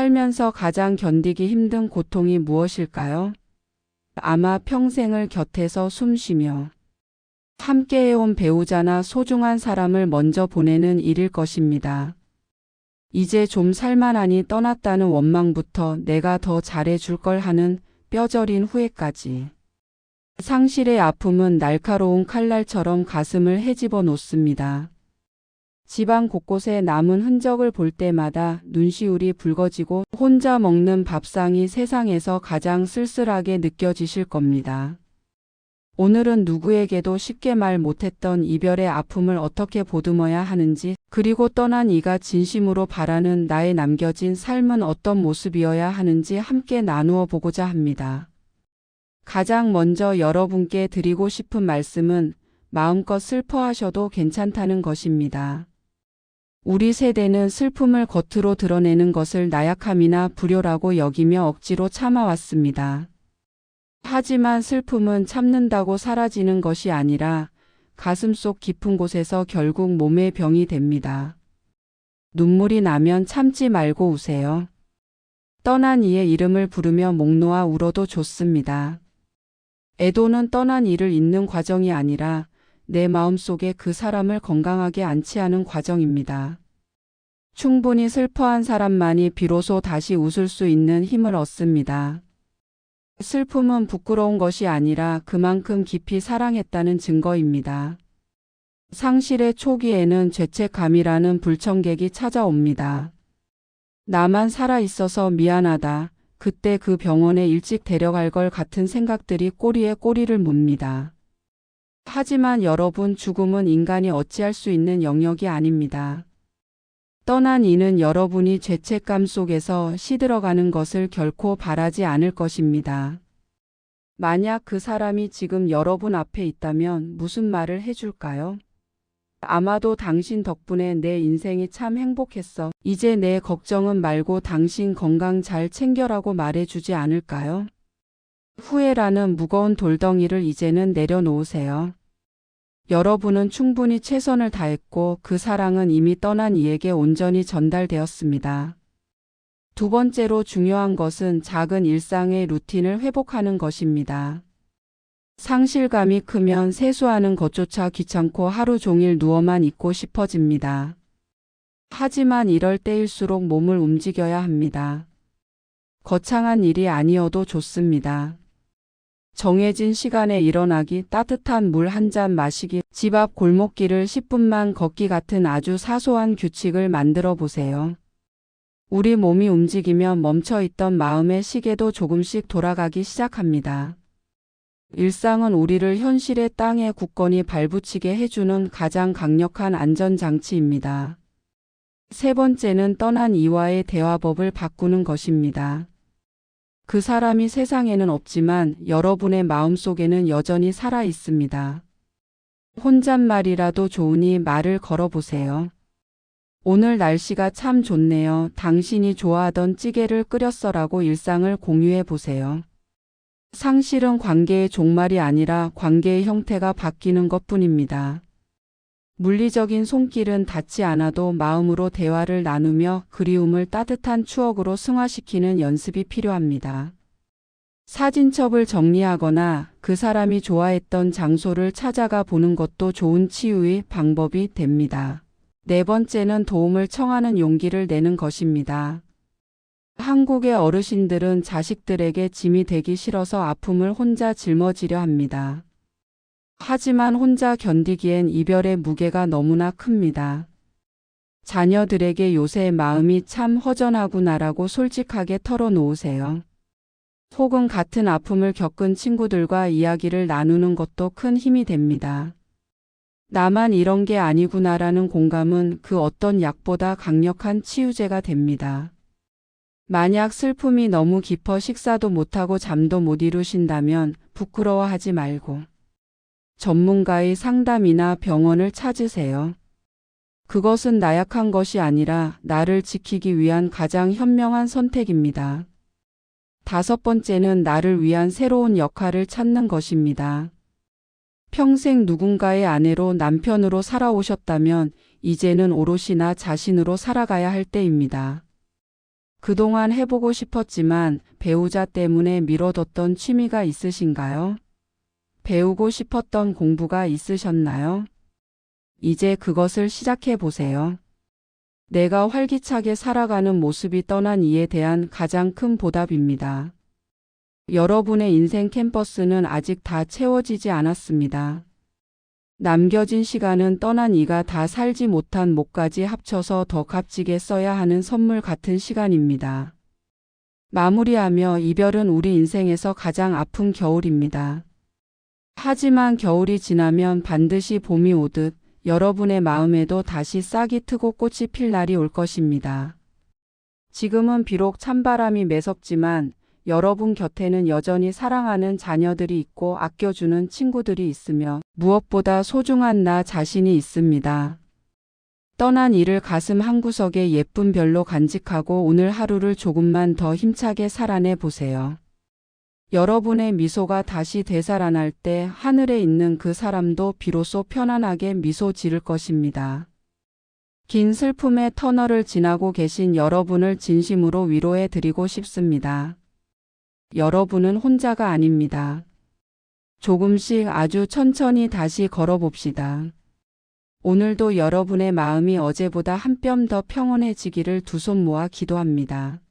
살면서 가장 견디기 힘든 고통이 무엇일까요? 아마 평생을 곁에서 숨쉬며 함께해온 배우자나 소중한 사람을 먼저 보내는 일일 것입니다. 이제 좀 살만하니 떠났다는 원망부터 내가 더 잘해줄 걸 하는 뼈저린 후회까지. 상실의 아픔은 날카로운 칼날처럼 가슴을 헤집어 놓습니다. 집안 곳곳에 남은 흔적을 볼 때마다 눈시울이 붉어지고 혼자 먹는 밥상이 세상에서 가장 쓸쓸하게 느껴지실 겁니다. 오늘은 누구에게도 쉽게 말 못했던 이별의 아픔을 어떻게 보듬어야 하는지, 그리고 떠난 이가 진심으로 바라는 나의 남겨진 삶은 어떤 모습이어야 하는지 함께 나누어 보고자 합니다. 가장 먼저 여러분께 드리고 싶은 말씀은 마음껏 슬퍼하셔도 괜찮다는 것입니다. 우리 세대는 슬픔을 겉으로 드러내는 것을 나약함이나 불효라고 여기며 억지로 참아왔습니다. 하지만 슬픔은 참는다고 사라지는 것이 아니라 가슴속 깊은 곳에서 결국 몸의 병이 됩니다. 눈물이 나면 참지 말고 우세요. 떠난 이의 이름을 부르며 목 놓아 울어도 좋습니다. 애도는 떠난 이를 잊는 과정이 아니라 내 마음속에 그 사람을 건강하게 안치하는 과정입니다. 충분히 슬퍼한 사람만이 비로소 다시 웃을 수 있는 힘을 얻습니다. 슬픔은 부끄러운 것이 아니라 그만큼 깊이 사랑했다는 증거입니다. 상실의 초기에는 죄책감이라는 불청객이 찾아옵니다. 나만 살아있어서 미안하다. 그때 그 병원에 일찍 데려갈 걸 같은 생각들이 꼬리에 꼬리를 묻니다. 하지만 여러분, 죽음은 인간이 어찌할 수 있는 영역이 아닙니다. 떠난 이는 여러분이 죄책감 속에서 시들어가는 것을 결코 바라지 않을 것입니다. 만약 그 사람이 지금 여러분 앞에 있다면 무슨 말을 해줄까요? 아마도 당신 덕분에 내 인생이 참 행복했어. 이제 내 걱정은 말고 당신 건강 잘 챙겨라고 말해주지 않을까요? 후회라는 무거운 돌덩이를 이제는 내려놓으세요. 여러분은 충분히 최선을 다했고 그 사랑은 이미 떠난 이에게 온전히 전달되었습니다. 두 번째로 중요한 것은 작은 일상의 루틴을 회복하는 것입니다. 상실감이 크면 세수하는 것조차 귀찮고 하루 종일 누워만 있고 싶어집니다. 하지만 이럴 때일수록 몸을 움직여야 합니다. 거창한 일이 아니어도 좋습니다. 정해진 시간에 일어나기, 따뜻한 물 한 잔 마시기, 집 앞 골목길을 10분만 걷기 같은 아주 사소한 규칙을 만들어 보세요. 우리 몸이 움직이면 멈춰있던 마음의 시계도 조금씩 돌아가기 시작합니다. 일상은 우리를 현실의 땅에 굳건히 발붙이게 해주는 가장 강력한 안전장치입니다. 세 번째는 떠난 이와의 대화법을 바꾸는 것입니다. 그 사람이 세상에는 없지만 여러분의 마음속에는 여전히 살아 있습니다. 혼잣말이라도 좋으니 말을 걸어보세요. 오늘 날씨가 참 좋네요. 당신이 좋아하던 찌개를 끓였어라고 일상을 공유해 보세요. 상실은 관계의 종말이 아니라 관계의 형태가 바뀌는 것뿐입니다. 물리적인 손길은 닿지 않아도 마음으로 대화를 나누며 그리움을 따뜻한 추억으로 승화시키는 연습이 필요합니다. 사진첩을 정리하거나 그 사람이 좋아했던 장소를 찾아가 보는 것도 좋은 치유의 방법이 됩니다. 네 번째는 도움을 청하는 용기를 내는 것입니다. 한국의 어르신들은 자식들에게 짐이 되기 싫어서 아픔을 혼자 짊어지려 합니다. 하지만 혼자 견디기엔 이별의 무게가 너무나 큽니다. 자녀들에게 요새 마음이 참 허전하구나라고 솔직하게 털어놓으세요. 혹은 같은 아픔을 겪은 친구들과 이야기를 나누는 것도 큰 힘이 됩니다. 나만 이런 게 아니구나라는 공감은 그 어떤 약보다 강력한 치유제가 됩니다. 만약 슬픔이 너무 깊어 식사도 못하고 잠도 못 이루신다면 부끄러워하지 말고 전문가의 상담이나 병원을 찾으세요. 그것은 나약한 것이 아니라 나를 지키기 위한 가장 현명한 선택입니다. 다섯 번째는 나를 위한 새로운 역할을 찾는 것입니다. 평생 누군가의 아내로 남편으로 살아오셨다면 이제는 오롯이 나 자신으로 살아가야 할 때입니다. 그동안 해보고 싶었지만 배우자 때문에 미뤄뒀던 취미가 있으신가요? 배우고 싶었던 공부가 있으셨나요? 이제 그것을 시작해 보세요. 내가 활기차게 살아가는 모습이 떠난 이에 대한 가장 큰 보답입니다. 여러분의 인생 캠퍼스는 아직 다 채워지지 않았습니다. 남겨진 시간은 떠난 이가 다 살지 못한 목까지 합쳐서 더 값지게 써야 하는 선물 같은 시간입니다. 마무리하며 이별은 우리 인생에서 가장 아픈 겨울입니다. 하지만 겨울이 지나면 반드시 봄이 오듯 여러분의 마음에도 다시 싹이 트고 꽃이 필 날이 올 것입니다. 지금은 비록 찬바람이 매섭지만 여러분 곁에는 여전히 사랑하는 자녀들이 있고 아껴주는 친구들이 있으며 무엇보다 소중한 나 자신이 있습니다. 떠난 이를 가슴 한구석에 예쁜 별로 간직하고 오늘 하루를 조금만 더 힘차게 살아내 보세요. 여러분의 미소가 다시 되살아날 때 하늘에 있는 그 사람도 비로소 편안하게 미소 지를 것입니다. 긴 슬픔의 터널을 지나고 계신 여러분을 진심으로 위로해 드리고 싶습니다. 여러분은 혼자가 아닙니다. 조금씩 아주 천천히 다시 걸어봅시다. 오늘도 여러분의 마음이 어제보다 한 뼘 더 평온해지기를 두 손 모아 기도합니다.